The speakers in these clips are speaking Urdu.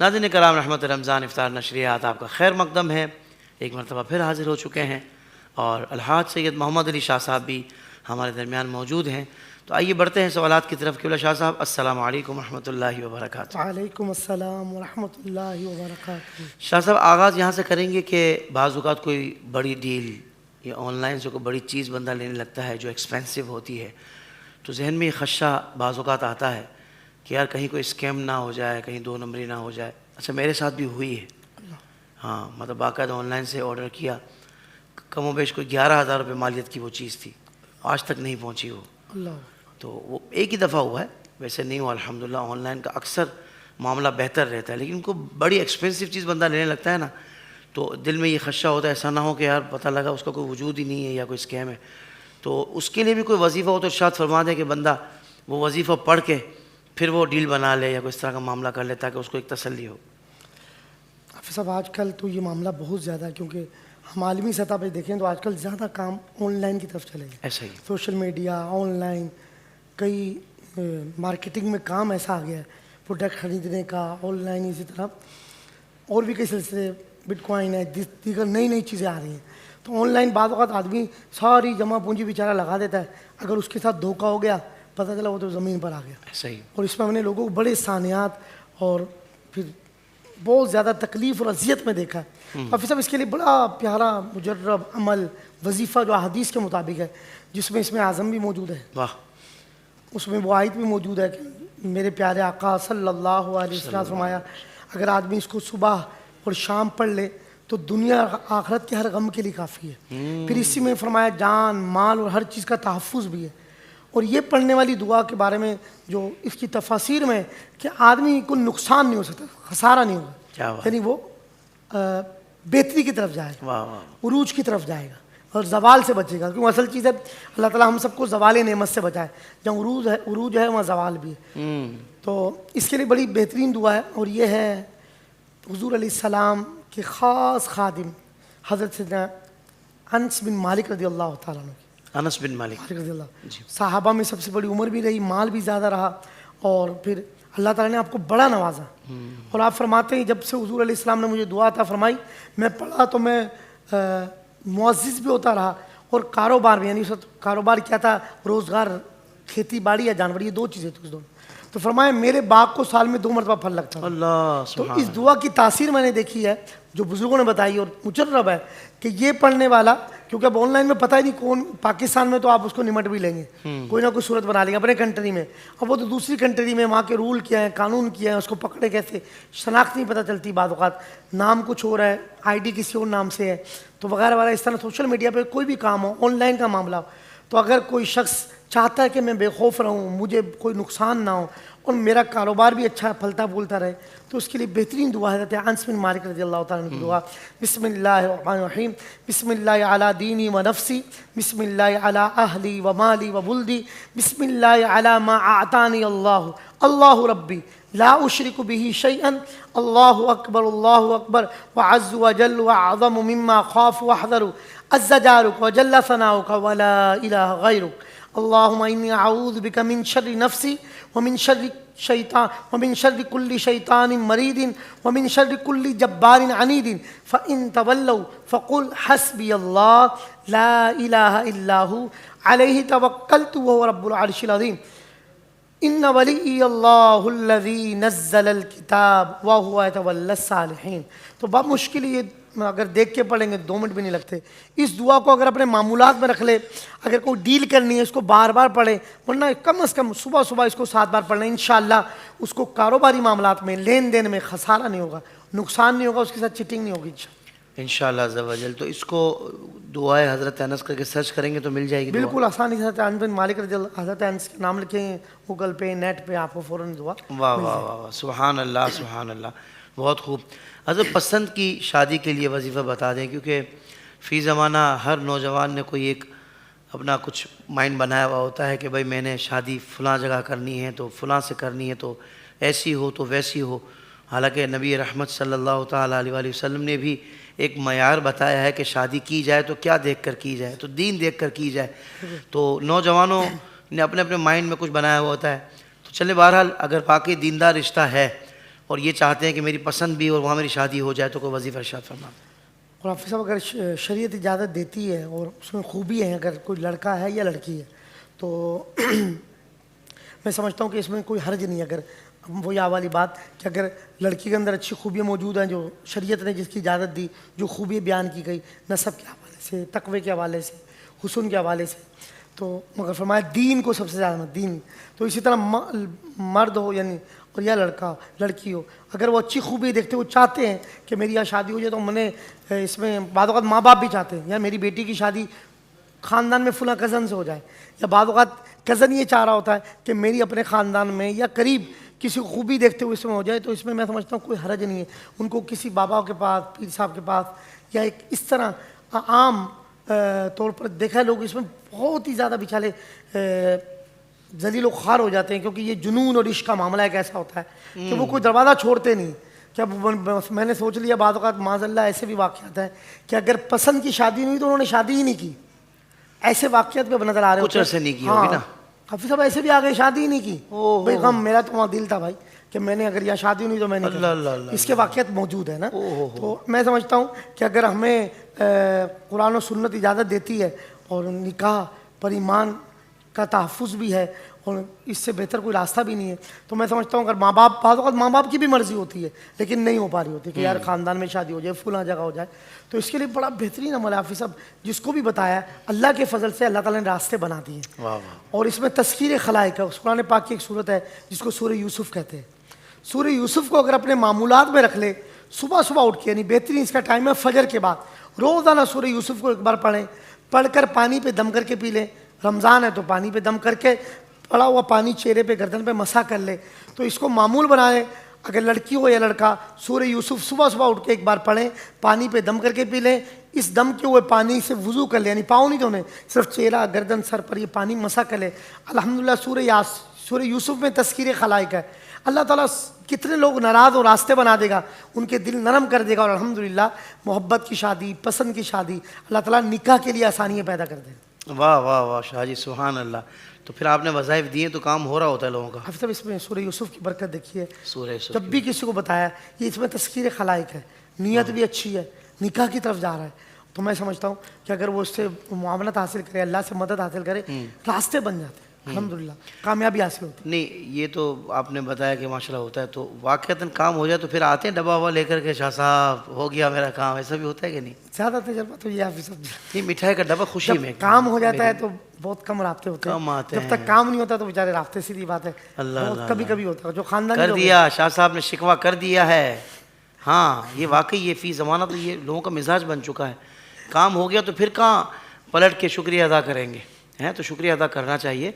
ناظرین کرام، رحمت رمضان افطار نشریات آپ کا خیر مقدم ہے۔ ایک مرتبہ پھر حاضر ہو چکے ہیں اور الحاج سید محمد علی شاہ صاحب بھی ہمارے درمیان موجود ہیں۔ تو آئیے بڑھتے ہیں سوالات کی طرف۔ قبلہ شاہ صاحب، السلام علیکم ورحمۃ اللہ وبرکاتہ۔ وعلیکم السلام ورحمۃ اللہ وبرکاتہ۔ شاہ صاحب، آغاز یہاں سے کریں گے کہ بعض اوقات کوئی بڑی ڈیل یا آن لائن سے کوئی بڑی چیز بندہ لینے لگتا ہے جو ایکسپینسو ہوتی ہے، تو ذہن میں یہ خدشہ بعض اوقات آتا ہے کہ یار کہیں کوئی اسکیم نہ ہو جائے، کہیں دو نمبری نہ ہو جائے۔ اچھا، میرے ساتھ بھی ہوئی ہے۔ ہاں، مطلب باقاعدہ آن لائن سے آرڈر کیا، کم و بیش کوئی 11,000 روپے مالیت کی وہ چیز تھی، آج تک نہیں پہنچی وہ۔ تو وہ ایک ہی دفعہ ہوا ہے، ویسے نہیں ہوا الحمدللہ۔ آن لائن کا اکثر معاملہ بہتر رہتا ہے، لیکن کو بڑی ایکسپینسو چیز بندہ لینے لگتا ہے نا، تو دل میں یہ خدشہ ہوتا ہے ایسا نہ ہو کہ یار پتہ لگا اس کا کوئی وجود ہی نہیں ہے یا کوئی اسکیم ہے۔ تو اس کے لیے بھی کوئی وظیفہ ہو تو ارشاد فرما دیں کہ بندہ وہ وظیفہ پڑھ کے پھر وہ ڈیل بنا لے یا کوئی اس طرح کا معاملہ کر لے تاکہ اس کو ایک تسلی ہو۔ حافظ صاحب، آج کل تو یہ معاملہ بہت زیادہ ہے، کیونکہ ہم عالمی سطح پہ دیکھیں تو آج کل زیادہ کام آن لائن کی طرف چلے گئے۔ ایسا ہی سوشل میڈیا، آن لائن، کئی مارکیٹنگ میں کام ایسا آ گیا ہے، پروڈکٹ خریدنے کا آن لائن، اسی طرح اور بھی کئی سلسلے، بٹ کوائن ہے، دیگر نئی نئی چیزیں آ رہی ہیں۔ تو آن لائن بعض اوقات آدمی ساری جمع پونجی بیچارہ لگا دیتا ہے، اگر اس کے ساتھ دھوکہ ہو گیا پتہ چلا وہ تو زمین پر آ گیا۔ ایسا ہی اور اس میں ہم نے لوگوں کو بڑے سانحات اور پھر بہت زیادہ تکلیف اور اذیت میں دیکھا ہے۔ حافظ صاحب، اس کے لیے بڑا پیارا مجرب عمل وظیفہ جو حدیث کے مطابق ہے، جس میں اسم اعظم بھی موجود ہے، واہ، اس میں وہ آیت بھی موجود ہے کہ میرے پیارے آقا صلی اللہ علیہ وسلم فرمایا اگر آدمی اس کو صبح اور شام پڑھ لے تو دنیا آخرت کے ہر غم کے لیے کافی ہے۔ پھر اسی میں فرمایا جان، مال اور ہر چیز کا تحفظ بھی ہے۔ اور یہ پڑھنے والی دعا کے بارے میں جو اس کی تفاسیر میں کہ آدمی کو نقصان نہیں ہو سکتا، خسارہ نہیں ہوگا، یعنی وہ بہتری کی طرف جائے گا، عروج کی طرف جائے گا اور زوال سے بچے گا، کیونکہ اصل چیز ہے اللہ تعالیٰ ہم سب کو زوال نعمت سے بچائے۔ جہاں عروج ہے وہاں زوال بھی ہے۔ تو اس کے لیے بڑی بہترین دعا ہے، اور یہ ہے حضور علیہ السلام کے خاص خادم حضرت سیدنا انس بن مالک رضی اللہ تعالیٰ عنہ، انس بن مالک رضی اللہ، صحابہ میں سب سے بڑی عمر بھی رہی، مال بھی زیادہ رہا، اور پھر اللہ تعالیٰ نے آپ کو بڑا نوازا۔ اور آپ فرماتے ہیں جب سے حضور علیہ السلام نے مجھے دعا عطا فرمائی، میں پڑھا تو میں معزز بھی ہوتا رہا اور کاروبار بھی، یعنی اس وقت کاروبار کیا تھا، روزگار، کھیتی باڑی یا جانور، یہ دو چیزیں تھیں اس دونوں۔ تو فرمایا میرے باغ کو سال میں 2 مرتبہ پھل لگتا ہے۔ اللہ تو سبحان اس دعا کی تاثیر میں نے دیکھی ہے جو بزرگوں نے بتائی، اور مجرب ہے کہ یہ پڑھنے والا، کیونکہ اب آن لائن میں پتہ ہی نہیں کون، پاکستان میں تو آپ اس کو نمٹ بھی لیں گے، کوئی نہ کوئی صورت بنا لیں گے اپنے کنٹری میں، اب وہ تو دوسری کنٹری میں وہاں کے رول کیا ہے، قانون کیا ہے، اس کو پکڑے کیسے، شناخت نہیں پتہ چلتی، بعض اوقات نام کچھ اور ہے، آئی ڈی کسی اور نام سے ہے، تو وغیرہ وغیرہ۔ اس طرح سوشل میڈیا پہ کوئی بھی کام ہو، آن لائن کا معاملہ ہو، تو اگر کوئی شخص چاہتا ہے کہ میں بے خوف رہوں، مجھے کوئی نقصان نہ ہو اور میرا کاروبار بھی اچھا پھلتا پھولتا رہے، تو اس کے لیے بہترین دعا ہے انس بن مالک رضی اللہ تعالیٰ عنہ کی دعا، بسم اللہ الرحمن الرحیم، بسم اللہ علی دینی و نفسی، بسم اللہ علی اہلی و مالی و بلدی، بسم اللہ علی ما اعطانی اللہ، اللہ ربی لا اشرک به شیئا، اللہ اکبر وعز وجل واعظم مما خاف واحذر، عز جارک وجل ثناؤک ولا الہ غیرک، اللہم انی اعوذ بک من شر نفسی ومن شر شیطان ومن شر کل شیطان مرید ومن شر کل جبار عنید فإن تولوا فقل حسبی اللہ لا الہ الا ہو علیہ توکلت وهو رب العرش العظیم، ان ولی اللہ الذی نزل الکتاب وهو یتولی الصالحین۔ تو بہت مشکل یہ اگر دیکھ کے پڑھیں گے 2 منٹ بھی نہیں لگتے۔ اس دعا کو اگر اپنے معمولات میں رکھ لے، اگر کوئی ڈیل کرنی ہے اس کو بار بار پڑھے، ورنہ کم از کم صبح صبح اس کو 7 بار پڑھنا، انشاءاللہ اس کو کاروباری معاملات میں، لین دین میں خسارہ نہیں ہوگا، نقصان نہیں ہوگا، اس کے ساتھ چیٹنگ نہیں ہوگی انشاءاللہ عز و جل۔ تو اس کو دعائے حضرت انس کر کے سرچ کریں گے تو مل جائے گی دعا؟ بالکل آسانی سے حضرت انس بن مالک رضی اللہ، حضرت انس کا نام لکھیں گوگل پہ، نیٹ پہ، آپ کو فوراً دعا۔ واہ واہ واہ واہ، سبحان اللہ سبحان اللہ، بہت خوب۔ حضرت پسند کی شادی کے لیے وظیفہ بتا دیں، کیونکہ فی زمانہ ہر نوجوان نے کوئی ایک اپنا کچھ مائنڈ بنایا ہوا ہوتا ہے کہ بھائی میں نے شادی فلاں جگہ کرنی ہے تو فلاں سے کرنی ہے، تو ایسی ہو تو ویسی ہو۔ حالانکہ نبی رحمت صلی اللہ تعالیٰ علیہ وآلہ وسلم نے بھی ایک معیار بتایا ہے کہ شادی کی جائے تو کیا دیکھ کر کی جائے، تو دین دیکھ کر کی جائے۔ تو نوجوانوں نے اپنے اپنے مائنڈ میں کچھ بنایا ہوا ہوتا ہے، تو چلے بہرحال اگر واقعی دیندار رشتہ ہے اور یہ چاہتے ہیں کہ میری پسند بھی اور وہاں میری شادی ہو جائے, تو کوئی وظیفہ ارشاد فرما. اور حافظ صاحب اگر شریعت اجازت دیتی ہے اور اس میں خوبی ہے, اگر کوئی لڑکا ہے یا لڑکی ہے, تو میں سمجھتا ہوں کہ اس میں کوئی حرج نہیں ہے. اگر وہ یہ والی بات کہ اگر لڑکی کے اندر اچھی خوبیاں موجود ہیں جو شریعت نے جس کی اجازت دی, جو خوبی بیان کی گئی نسب کے حوالے سے, تقوی کے حوالے سے, حسن کے حوالے سے, تو مگر فرمایا دین کو سب سے زیادہ دین. تو اسی طرح مرد ہو یعنی اور یا لڑکا لڑکی ہو, اگر وہ اچھی خوبی دیکھتے وہ چاہتے ہیں کہ میری یہاں شادی ہو جائے, تو میں نے اس میں بعض اوقات ماں باپ بھی چاہتے ہیں یا میری بیٹی کی شادی خاندان میں فلاں کزن سے ہو جائے, یا بعض اوقات کزن یہ چاہ رہا ہوتا ہے کہ میری اپنے خاندان میں یا قریب کسی خوبی دیکھتے ہوئے اس میں ہو جائے. تو اس میں سمجھتا ہوں کوئی حرج نہیں ہے. ان کو کسی بابا کے پاس, پیر صاحب کے پاس, یا ایک اس طرح عام طور پر دیکھا لوگ اس میں بہت ہی زیادہ بیچارے ذلیل و خوار ہو جاتے ہیں, کیونکہ یہ جنون اور عشق کا معاملہ ایک ایسا ہوتا ہے کہ وہ کوئی دروازہ چھوڑتے نہیں. کہ اب میں نے سوچ لیا بعض اوقات معاذ اللہ ایسے بھی واقعات ہیں کہ اگر پسند کی شادی نہیں ہوئی تو انہوں نے شادی ہی نہیں کی. ایسے واقعات پہ نظر آ رہے کچھ عرصے نہیں کی ہوگی نا. حافظ صاحب ایسے بھی آگے شادی ہی نہیں کی. بھائی غم میرا تو وہاں دل تھا بھائی کہ میں نے اگر یہاں شادی نہیں تو میں نے اس کے واقعات موجود ہیں نا. تو میں سمجھتا ہوں کہ اگر ہمیں قرآن و سنت اجازت دیتی ہے اور نکاح پر ایمان کا تحفظ بھی ہے اور اس سے بہتر کوئی راستہ بھی نہیں ہے, تو میں سمجھتا ہوں اگر ماں باپ بعض اوقات ماں باپ کی بھی مرضی ہوتی ہے لیکن نہیں ہو پا رہی ہوتی کہ یار خاندان میں شادی ہو جائے, فلاں جگہ ہو جائے, تو اس کے لیے بڑا بہترین عمل ہے حافظ صاحب جس کو بھی بتایا اللہ کے فضل سے اللہ تعالیٰ نے راستے بنا دیے. اور اس میں تذکیر خلائق ہے. اس قرآن پاک کی ایک صورت ہے جس کو سورہ یوسف کہتے ہیں. سورہ یوسف کو اگر اپنے معمولات میں رکھ لے, صبح صبح اٹھ کے, یعنی بہترین اس کا ٹائم ہے فجر کے بعد, روزانہ سورہ یوسف کو ایک بار پڑھیں, پڑھ کر پانی پہ دم کر کے پی لیں. رمضان ہے تو پانی پہ دم کر کے پڑا ہوا پانی چہرے پہ گردن پہ مسح کر لے, تو اس کو معمول بنائیں. اگر لڑکی ہو یا لڑکا, سورہ یوسف صبح صبح اٹھ کے ایک بار پڑھیں, پانی پہ دم کر کے پی لیں. اس دم کے ہوئے پانی سے وضو کر لیں, یعنی پاؤں نہیں دھونے, صرف چہرہ گردن سر پر یہ پانی مسح کر لیں. الحمدللہ سورہ یوسف میں تذکیر خلائق ہے. اللہ تعالیٰ کتنے لوگ ناراض اور راستے بنا دے گا, ان کے دل نرم کر دے گا, اور الحمدللہ محبت کی شادی, پسند کی شادی اللہ تعالیٰ نکاح کے لیے آسانیاں پیدا کر دے. واہ واہ واہ شاہ جی سبحان اللہ. تو پھر آپ نے وظائف دیے تو کام ہو رہا ہوتا ہے لوگوں کا. حافظ صاحب اس میں سورہ یوسف کی برکت دیکھیے, سورہ یوسف جب بھی کسی کو بتایا یہ اس میں تذکیر خلائق ہے, نیت بھی اچھی ہے, نکاح کی طرف جا رہا ہے, تو میں سمجھتا ہوں کہ اگر وہ اس سے معاملت حاصل کرے, اللہ سے مدد حاصل کرے, راستے بن جاتے ہیں الحمدللہ, کامیابی حاصل ہوتی ہے. نہیں یہ تو آپ نے بتایا کہ ماشاءاللہ ہوتا ہے, تو واقعتاً کام ہو جائے تو پھر آتے ہیں ڈبہ ہوا لے کر کے, شاہ صاحب ہو گیا میرا کام, ایسا بھی ہوتا ہے کہ نہیں؟ زیادہ تجربہ تو یہ حافظ صاحب نہیں, مٹھائی کا ڈبہ خوشی میں کام ہو جاتا ہے تو بہت کم رابطے ہوتے کم آتے ہیں, جب تک کام نہیں ہوتا تو بیچارے رابطے, سیدھی بات ہے. اللہ کبھی کبھی ہوتا ہے جو خاندان کر دیا, شاہ صاحب نے شکوہ کر دیا ہے. ہاں یہ واقعی یہ فی زمانہ تو یہ لوگوں کا مزاج بن چکا ہے. کام ہو گیا تو پھر کہاں پلٹ کے شکریہ ادا کریں گے, ہیں تو شکریہ ادا کرنا چاہیے.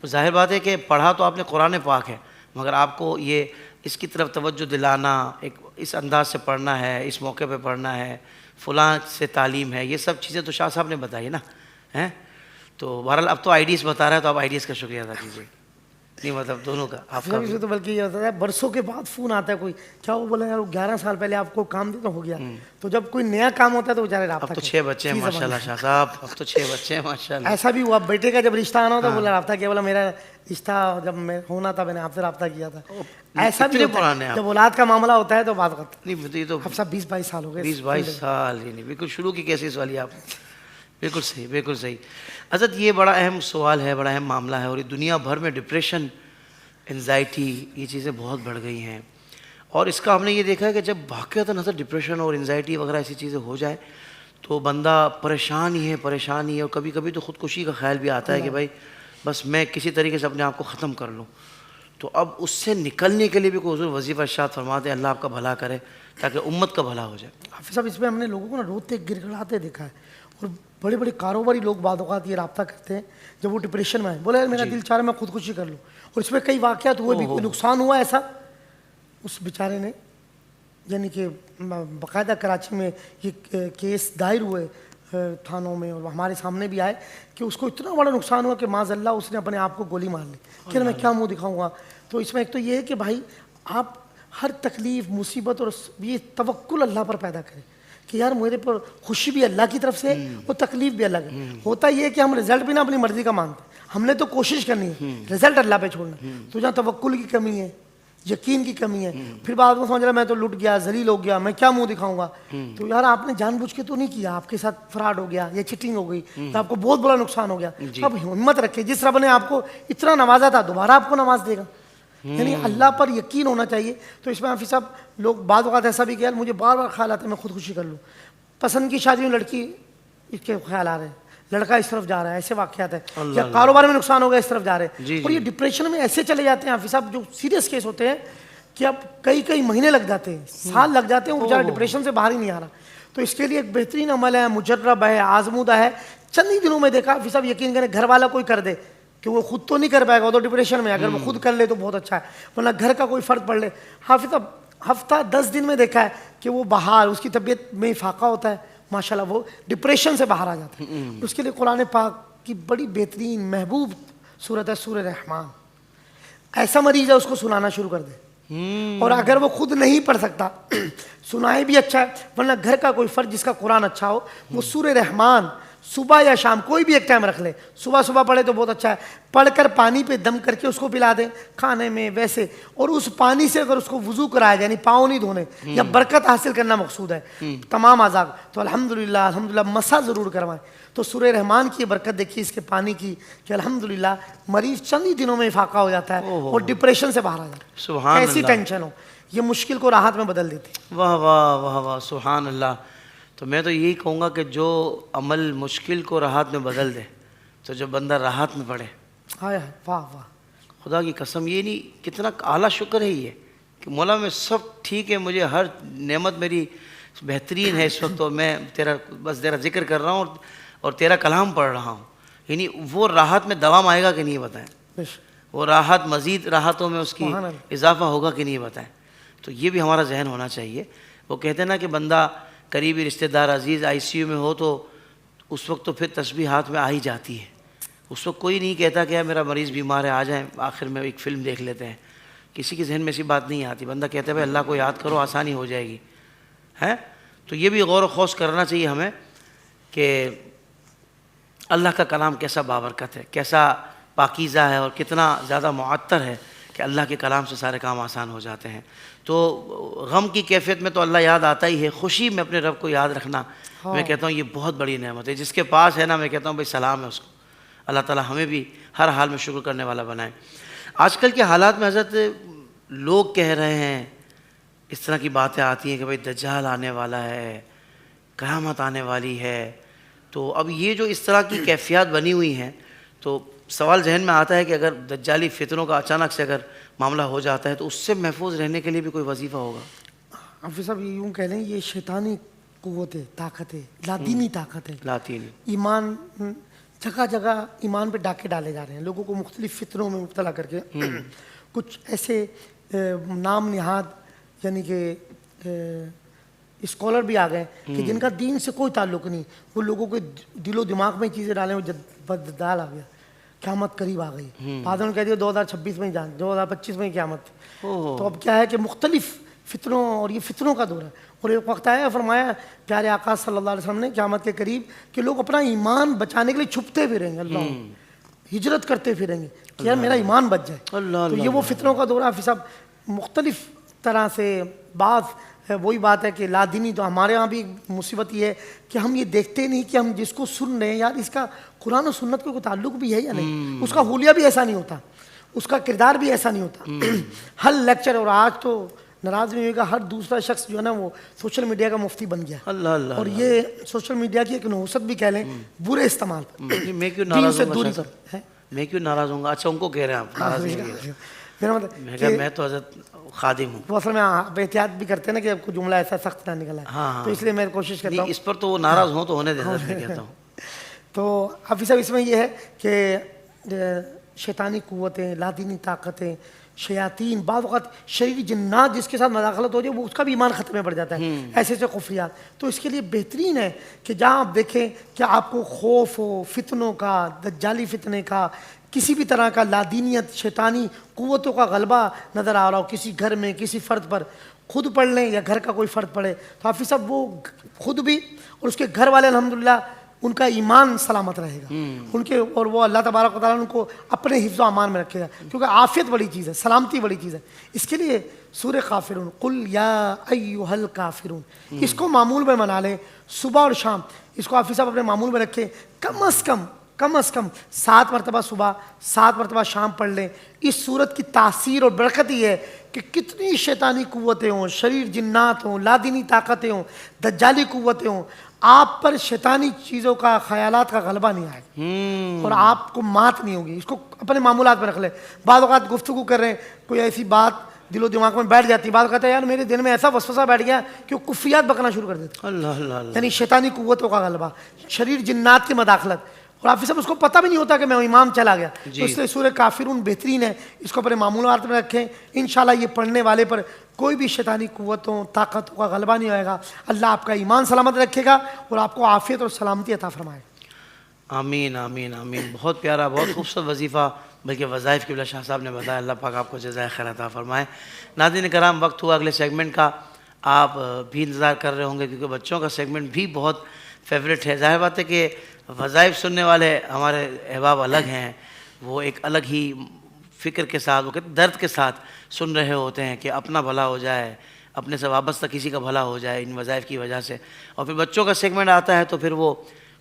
ظاہر بات ہے کہ پڑھا تو آپ نے قرآن پاک ہے, مگر آپ کو یہ اس کی طرف توجہ دلانا, ایک اس انداز سے پڑھنا ہے, اس موقع پہ پڑھنا ہے, فلاں سے تعلیم ہے, یہ سب چیزیں تو شاہ صاحب نے بتائی نا, ہیں. تو بہرحال اب تو آئیڈیز بتا رہا ہے, تو آپ آئیڈیز کا شکریہ ادا کیجیے. نہیں مطلب دونوں کا آپ کا تو بلکہ یہ ہوتا ہے برسوں کے بعد فون آتا ہے کوئی, کیا وہ بولا یار 11 سال پہلے آپ کو کام دیا تو ہو گیا, تو جب کوئی نیا کام ہوتا ہے تو بیچارے رابطہ. اب تو 6 بچے ہیں ماشاء اللہ شاہ صاحب, اب تو 6 بچے ہیں ماشاء اللہ. ایسا بھی ہوا بیٹے کا جب رشتہ آنا ہوتا بولا رابطہ کیا, بولا میرا رشتہ جب میں ہونا تھا میں نے آپ سے رابطہ کیا تھا. ایسا بھی پرانے جب اولاد کا معاملہ ہوتا ہے تو بات کرتا نہیں, یہ تو اب سب 20-22 سال ہو گئے. 20-22 سال ہی نہیں, بالکل شروع کی کیسی سوالی آپ نے, بالکل صحیح بالکل صحیح. حضرت یہ بڑا اہم سوال ہے, بڑا اہم معاملہ ہے, اور یہ دنیا بھر میں ڈپریشن, انزائٹی, یہ چیزیں بہت بڑھ گئی ہیں. اور اس کا ہم نے یہ دیکھا ہے کہ جب واقعتاً حضرت ڈپریشن اور انزائٹی وغیرہ ایسی چیزیں ہو جائے تو بندہ پریشان ہی ہے, اور کبھی کبھی تو خودکشی کا خیال بھی آتا ہے کہ بھائی بس میں کسی طریقے سے اپنے آپ کو ختم کر لوں. تو اب اس سے نکلنے کے لیے بھی کوئی حضور وظیفہ ارشاد فرماتے ہیں, اللہ آپ کا بھلا کرے تاکہ امت کا بھلا ہو جائے. حافظ صاحب اس میں ہم نے لوگوں کو نا روتے گر گڑاتے دیکھا ہے, اور بڑے بڑے کاروباری لوگ بعض اوقات یہ رابطہ کرتے ہیں جب وہ ڈپریشن میں آئے, بولے یار میرا دل چاہ رہا ہے میں خودکشی کر لوں, اور اس میں کئی واقعات ہوئے بھی, کوئی نقصان ہوا ایسا اس بیچارے نے, یعنی کہ باقاعدہ کراچی میں یہ کیس دائر ہوئے تھانوں میں, اور ہمارے سامنے بھی آئے کہ اس کو اتنا بڑا نقصان ہوا کہ معاذ اللہ اس نے اپنے آپ کو گولی مار لی کہ میں کیا منہ دکھاؤں گا. تو اس میں ایک تو یہ ہے کہ بھائی آپ ہر تکلیف مصیبت اور یہ توکل اللہ پر پیدا کریں کہ یار میرے پر خوشی بھی اللہ کی طرف سے اور تکلیف بھی اللہ کی. ہوتا یہ ہے کہ ہم رزلٹ بھی نہ اپنی مرضی کا مانتے, ہم نے تو کوشش کرنی ہے, رزلٹ اللہ پہ چھوڑنا. تو جہاں توکل کی کمی ہے یقین کی کمی ہے. پھر بعد میں سمجھ رہا میں تو لٹ گیا, ذلیل ہو گیا, میں کیا منہ دکھاؤں گا. تو یار آپ نے جان بوجھ کے تو نہیں کیا, آپ کے ساتھ فراڈ ہو گیا یا چیٹنگ ہو گئی تو آپ کو بہت بڑا نقصان ہو گیا. اب ہمت رکھے, جس رب نے آپ کو اتنا نوازا تھا دوبارہ آپ کو نواز دے گا. یعنی اللہ پر یقین ہونا چاہیے. تو اس میں حافظ صاحب لوگ بعض اوقات ایسا بھی کیا, مجھے بار بار خیال آتا ہے میں خودکشی کر لوں. پسند کی شادی میں لڑکی اس کے خیال آ رہے ہیں, لڑکا اس طرف جا رہا ہے, ایسے واقعات ہیں. یا کاروبار میں نقصان ہو گیا اس طرف جا رہے ہیں. اور یہ ڈپریشن میں ایسے چلے جاتے ہیں حافظ صاحب, جو سیریس کیس ہوتے ہیں کہ اب کئی مہینے لگ جاتے ہیں, سال لگ جاتے ہیں, وہ بیچارہ ڈپریشن سے باہر ہی نہیں آ رہا. تو اس کے لیے ایک بہترین عمل ہے, مجرب ہے, آزمودہ ہے. چند ہی دنوں میں دیکھا حافظ صاحب, یقین کریں گھر والا کوئی کر دے کہ وہ خود تو نہیں کر پائے گا, وہ تو ڈپریشن میں, اگر وہ خود کر لے تو بہت اچھا ہے, ورنہ گھر کا کوئی فرد پڑ لے. حافظ صاحب ہفتہ 10 دن میں دیکھا ہے کہ وہ بہار, اس کی طبیعت میں افاقہ ہوتا ہے, ماشاءاللہ وہ ڈپریشن سے باہر آ جاتا ہے. اس کے لیے قرآن پاک کی بڑی بہترین محبوب صورت ہے سورہ رحمان. ایسا مریض ہے اس کو سنانا شروع کر دے, اور اگر وہ خود نہیں پڑھ سکتا سنائے بھی اچھا ہے, ورنہ گھر کا کوئی فرد جس کا قرآن اچھا ہو وہ سورہ رحمان صبح یا شام کوئی بھی ایک ٹائم رکھ لے. صبح پڑھے تو بہت اچھا ہے, پڑھ کر پانی پہ دم کر کے اس کو پلا دیں کھانے میں ویسے, اور اس پانی سے اگر اس کو وضو کرایا جائے, یعنی پاؤں نہیں دھونے, یا برکت حاصل کرنا مقصود ہے تمام اعضاء, تو الحمدللہ مسح ضرور کروائیں. تو سورہ رحمان کی برکت دیکھیے اس کے پانی کی, کہ الحمدللہ مریض چند ہی دنوں میں افاقہ ہو جاتا ہے اور ڈپریشن سے باہر آ جاتا ہے. سبحان اللہ, ایسی ٹینشن ہو یہ مشکل کو راحت میں بدل دیتی. واہ واہ واہ واہ, سبحان اللہ. تو میں تو یہی کہوں گا کہ جو عمل مشکل کو راحت میں بدل دے, تو جو بندہ راحت میں پڑے, ہائے واہ واہ, خدا کی قسم, یہ نہیں کتنا اعلیٰ شکر ہے یہ کہ مولا میں سب ٹھیک ہے, مجھے ہر نعمت میری بہترین ہے اس وقت, تو میں تیرا ذکر کر رہا ہوں اور تیرا کلام پڑھ رہا ہوں. یعنی وہ راحت میں دوام آئے گا کہ نہیں بتائیں, وہ راحت مزید راحتوں میں اس کی اضافہ ہوگا کہ نہیں بتائیں. تو یہ بھی ہمارا ذہن ہونا چاہیے. وہ کہتے ہیں نا کہ بندہ قریبی رشتہ دار عزیز ICU میں ہو تو اس وقت تو پھر تسبیح ہاتھ میں آ ہی جاتی ہے. اس وقت کوئی نہیں کہتا کہ میرا مریض بیمار ہے, آ جائیں آخر میں ایک فلم دیکھ لیتے ہیں. کسی کے ذہن میں ایسی بات نہیں آتی. بندہ کہتا ہے بھائی اللہ کو یاد کرو, آسانی ہو جائے گی ہے. تو یہ بھی غور و خوض کرنا چاہیے ہمیں کہ اللہ کا کلام کیسا بابرکت ہے, کیسا پاکیزہ ہے, اور کتنا زیادہ معطر ہے کہ اللہ کے کلام سے سارے کام آسان ہو جاتے ہیں. تو غم کی کیفیت میں تو اللہ یاد آتا ہی ہے, خوشی میں اپنے رب کو یاد رکھنا میں کہتا ہوں یہ بہت بڑی نعمت ہے. جس کے پاس ہے نا, میں کہتا ہوں بھائی سلام ہے اس کو. اللہ تعالیٰ ہمیں بھی ہر حال میں شکر کرنے والا بنائے. آج کل کے حالات میں حضرت لوگ کہہ رہے ہیں, اس طرح کی باتیں آتی ہیں کہ بھائی دجال آنے والا ہے, قیامت آنے والی ہے. تو اب یہ جو اس طرح کی کیفیات بنی ہوئی ہیں, تو سوال ذہن میں آتا ہے کہ اگر دجالی فتنوں کا اچانک سے اگر معاملہ ہو جاتا ہے تو اس سے محفوظ رہنے کے لیے بھی کوئی وظیفہ ہوگا؟ حافظ صاحب یہ یوں کہہ لیں, یہ شیطانی قوت ہے, طاقت ہے, لادینی طاقت ہے. لاطینی ایمان, جگہ جگہ ایمان پہ ڈاکے ڈالے جا رہے ہیں, لوگوں کو مختلف فتنوں میں مبتلا کر کے. کچھ ایسے نام نہاد یعنی کہ اسکالر بھی آ گئے کہ جن کا دین سے کوئی تعلق نہیں, وہ لوگوں کے دل و دماغ میں چیزیں ڈالیں, وہ بددال آ گیا, قیامت قریب آ گئی. بعد میں کہہ دیا 2026 میں جان, 2025 میں قیامت. تو اب کیا ہے کہ مختلف فتنوں, اور یہ فتنوں کا دور ہے. اور ایک وقت آیا, فرمایا پیارے آقا صلی اللہ علیہ وسلم نے قیامت کے قریب کہ لوگ اپنا ایمان بچانے کے لیے چھپتے پھریں گے, اللہ ہجرت کرتے پھریں گے کہ یار میرا ایمان بچ جائے. تو یہ وہ فتنوں کا دور ہے حافظ صاحب, مختلف طرح سے. بعض وہی بات ہے کہ لادینی, تو ہمارے ہاں بھی مصیبت یہ ہے کہ ہم یہ دیکھتے نہیں کہ ہم جس کو سن رہے ہیں یار اس کا قرآن و سنت کو کوئی تعلق بھی ہے یا نہیں. اس کا حلیہ بھی ایسا نہیں ہوتا, اس کا کردار بھی ایسا نہیں ہوتا. ہر لیکچر, اور آج تو ناراض نہیں ہوگا, ہر دوسرا شخص جو ہے نا وہ سوشل میڈیا کا مفتی بن گیا. اور یہ سوشل میڈیا کی ایک نحوست بھی کہہ لیں, برے استعمال پر. میں کیوں ناراض ہوں گا, میں کیوں ناراض ہوں گا؟ اچھا ان کو کہہ رہے ہیں آپ ناراض نہیں. میرا مطلب میں تو حضرت خادم ہوں. وہ اصل میں آپ احتیاط بھی کرتے ہیں نا کہ آپ کو جملہ ایسا سخت نہ نکلا ہے, تو اس لیے میں کوشش کرتا ہوں اس پر. تو وہ ناراض ہوں تو ہونے دیں, میں کہتا ہوں. تو حافظ صاحب اس میں یہ ہے کہ شیطانی قوتیں, لادینی طاقتیں, شیاطین, بعض اوقات شریری جنات جس کے ساتھ مداخلت ہو جائے وہ اس کا بھی ایمان ختم میں پڑ جاتا ہے, ایسے ایسے خفیات. تو اس کے لیے بہترین ہے کہ جہاں آپ دیکھیں کہ آپ کو خوف ہو فتنوں کا, دجالی فتنے کا, کسی بھی طرح کا لادینیت شیطانی قوتوں کا غلبہ نظر آ رہا ہو کسی گھر میں, کسی فرد پر, خود پڑھ لیں یا گھر کا کوئی فرد پڑھے, تو حافظ صاحب وہ خود بھی اور اس کے گھر والے الحمدللہ ان کا ایمان سلامت رہے گا ان کے, اور وہ اللہ تبارک و تعالیٰ ان کو اپنے حفظ و امان میں رکھے گا, کیونکہ عافیت بڑی چیز ہے, سلامتی بڑی چیز ہے. اس کے لیے سورہ کافرون, قل یا ایھا الکافرون, اس کو معمول میں بنا لیں صبح اور شام. اس کو حافظ صاحب اپنے معمول میں رکھیں, کم از کم 7 مرتبہ صبح 7 مرتبہ شام پڑھ لیں. اس صورت کی تاثیر اور برکت یہ ہے کہ کتنی شیطانی قوتیں ہوں, شریر جنات ہوں, لادینی طاقتیں ہوں, دجالی قوتیں ہوں, آپ پر شیطانی چیزوں کا, خیالات کا غلبہ نہیں آئے گا اور آپ کو مات نہیں ہوگی. اس کو اپنے معمولات میں رکھ لیں. بعض اوقات گفتگو کر رہے ہیں, کوئی ایسی بات دل و دماغ میں بیٹھ جاتی ہے, بعض کہتا ہے یار میرے دل میں ایسا وسوسہ بیٹھ گیا کہ وہ کفریات بکنا شروع کر دیتے. اللہ یعنی شیطانی قوتوں کا غلبہ, شریر جنات کی مداخلت, اور حافظ صاحب اس کو پتہ بھی نہیں ہوتا کہ میں امام چلا گیا. تو اس لیے سورہ کافرون بہترین ہے, اس کو اپنے معمولات میں رکھیں. انشاءاللہ یہ پڑھنے والے پر کوئی بھی شیطانی قوتوں طاقتوں کا غلبہ نہیں ہوئے گا. اللہ آپ کا ایمان سلامت رکھے گا اور آپ کو عافیت اور سلامتی عطا فرمائے. آمین آمین آمین. بہت پیارا, بہت خوبصورت وظیفہ, بلکہ وظائف قبلہ شاہ صاحب نے بتایا. اللہ پاک آپ کو جزائے خیر عطا فرمائے. ناظرین کرام, وقت ہوا اگلے سیگمنٹ کا. آپ بھی انتظار کر رہے ہوں گے کیونکہ بچوں کا سیگمنٹ بھی بہت فیوریٹ ہے. ظاہر بات ہے کہ وظائف سننے والے ہمارے احباب الگ ہیں, وہ ایک الگ ہی فکر کے ساتھ, وہ درد کے ساتھ سن رہے ہوتے ہیں کہ اپنا بھلا ہو جائے, اپنے سے وابستہ کسی کا بھلا ہو جائے ان وظائف کی وجہ سے. اور پھر بچوں کا سیگمنٹ آتا ہے تو پھر وہ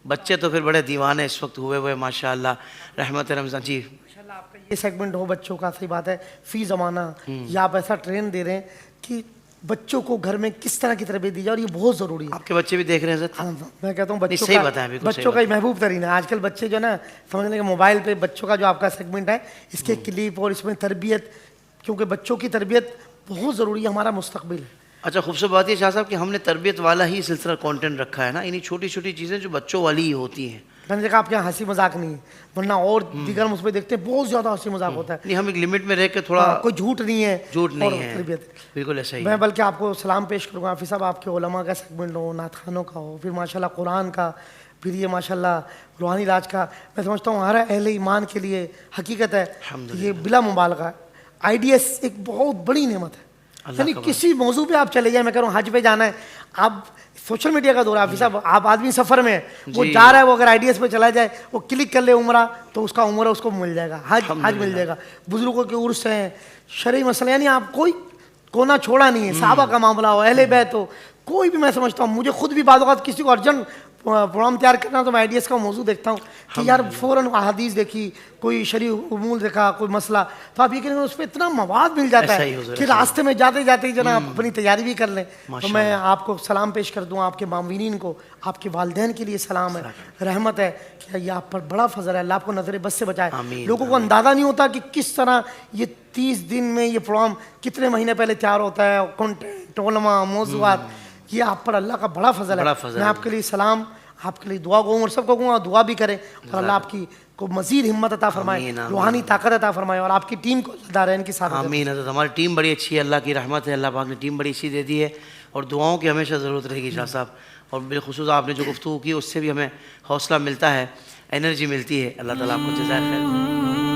بچے تو پھر بڑے دیوانے اس وقت ہوئے ماشاء اللہ. رحمت رمضان جی, ماشاءاللہ آپ کا یہ سیگمنٹ ہو بچوں کا, صحیح بات ہے, فی زمانہ یا آپ ایسا ٹرین دے رہے ہیں کہ بچوں کو گھر میں کس طرح کی تربیت دی جائے, اور یہ بہت ضروری ہے. آپ کے بچے بھی دیکھ رہے ہیں حضرت؟ ہاں, میں کہتا ہوں بچوں کا محبوب ترین ہے. آج کل بچے جو نا سمجھ لیں کہ موبائل پہ بچوں کا جو آپ کا سیگمنٹ ہے, اس کے کلپ اور اس میں تربیت, کیونکہ بچوں کی تربیت بہت ضروری ہے, ہمارا مستقبل ہے. اچھا, خوبصورت بات یہ شاہ صاحب کہ ہم نے تربیت والا ہی سلسلہ کانٹینٹ رکھا ہے نا, انہیں چھوٹی چھوٹی چیزیں جو بچوں والی ہی ہوتی ہیں. میں نے دیکھا آپ کے یہاں ہنسی مذاق نہیں ہے, ورنہ اور دیگر اس پہ دیکھتے ہیں بہت زیادہ ہنسی مذاق ہوتا ہے. نہیں, ہم ایک لمٹ میں رہ کے تھوڑا, کوئی جھوٹ نہیں ہے, جھوٹ نہیں ہے, تربیت. بالکل ایسا ہی. میں بلکہ آپ کو سلام پیش کروں گا حافظ صاحب, آپ کے علماء کا سیگمنٹ ہو, نعت خوانوں کا ہو, پھر ماشاءاللہ قرآن کا, پھر یہ ماشاءاللہ روحانی علاج کا. میں سمجھتا ہوں ہر اہل ایمان کے لیے حقیقت ہے یہ بلا مبالغہ IDS ایک بہت بڑی نعمت ہے. یعنی کسی موضوع پہ آپ چلے جائیں, میں کہہ رہا ہوں حج پہ جانا ہے, آپ سوشل میڈیا کا دور ہے حافظ صاحب, آپ آدمی سفر میں ہے, وہ جا رہا ہے, وہ اگر IDS پہ چلا جائے, وہ کلک کر لے عمرہ, تو اس کا عمرہ اس کو مل جائے گا, حج مل جائے گا. بزرگوں کے عرس ہیں, شرعی مسئلے, یعنی آپ کوئی کونا چھوڑا نہیں ہے. صحابہ کا معاملہ ہو, اہل بیت ہو, کوئی بھی, میں سمجھتا ہوں مجھے خود بھی بعض اوقات کسی کو ارجنٹ پروگرام تیار کرنا تو میں IDS کا موضوع دیکھتا ہوں کہ یار فوراً احادیث دیکھی, کوئی شرعی امور دیکھا, کوئی مسئلہ, تو آپ یہ کہیں اس پہ اتنا مواد مل جاتا ہے کہ راستے میں جاتے جاتے ہی جناب اپنی تیاری بھی کر لیں. تو میں آپ کو سلام پیش کر دوں, آپ کے معاونین کو, آپ کے والدین کے لیے سلام ہے, رحمت ہے کہ یہ آپ پر بڑا فضل ہے. اللہ آپ کو نظر بس سے بچائے. لوگوں کو اندازہ نہیں ہوتا کہ کس طرح یہ 30 دن میں یہ پروگرام کتنے مہینے پہلے تیار ہوتا ہے, کنٹینٹ, علماء, موضوعات, یہ آپ پر اللہ کا بڑا فضل ہے. میں آپ کے لیے سلام, آپ کے لیے دعا گوں, اور سب کو کہوں دعا بھی کریں, اور اللہ آپ کی کو مزید ہمت عطا فرمائے, روحانی طاقت عطا فرمائے, اور آپ کی ٹیم کو اللہ دارین کی ساتھ. آمین. حضرت ہماری ٹیم بڑی اچھی ہے, اللہ کی رحمت ہے, اللہ پاک نے ٹیم بڑی اچھی دے دی ہے, اور دعاؤں کی ہمیشہ ضرورت رہے گی شاہ صاحب. اور بالخصوص آپ نے جو گفتگو کی اس سے بھی ہمیں حوصلہ ملتا ہے, انرجی ملتی ہے. اللہ تعالیٰ آپ کو جزائے خیر.